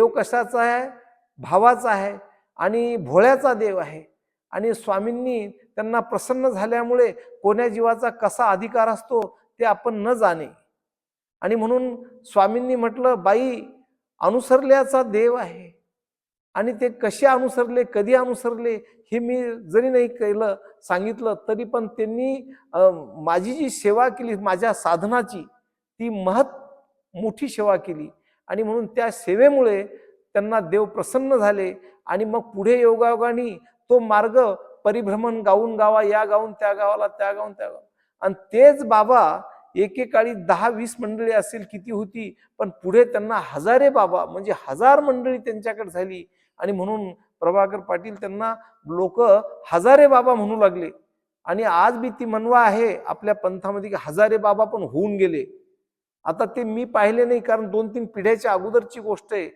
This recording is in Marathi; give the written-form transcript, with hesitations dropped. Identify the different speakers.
Speaker 1: देव कशाचा आहे? भावाचा आहे आणि भोळ्याचा देव आहे. आणि स्वामींनी त्यांना प्रसन्न झाल्यामुळे कोण्या जीवाचा कसा अधिकार असतो ते आपण न जाणे. आणि म्हणून स्वामींनी म्हटलं, बाई अनुसरल्याचा देव आहे. आणि ते कसे अनुसरले, कधी अनुसरले हे मी जरी नाही केलं सांगितलं तरी पण त्यांनी माझी जी सेवा केली, माझ्या साधनाची, ती मोठी सेवा केली. आणि म्हणून त्या सेवेमुळे त्यांना देव प्रसन्न झाले. आणि मग पुढे योगायोगाने तो मार्ग परिभ्रमण गावून गावा, या गावून त्या गावाला, त्या गावून त्या गावाला. आणि तेच बाबा एकेकाळी 10-20 मंडळी असेल किती होती, पण पुढे त्यांना हजारे बाबा म्हणजे 1000 मंडळी त्यांच्याकडे झाली. आणि म्हणून प्रभाकर पाटील त्यांना लोक हजारे बाबा म्हणू लागले. आणि आज बी ती म्हणवा आहे आपल्या पंथामध्ये की हजारे बाबा पण होऊन गेले. आता ते मी पाहिले नाही, कारण 2-3 पिढ्याच्या अगोदरची गोष्ट आहे.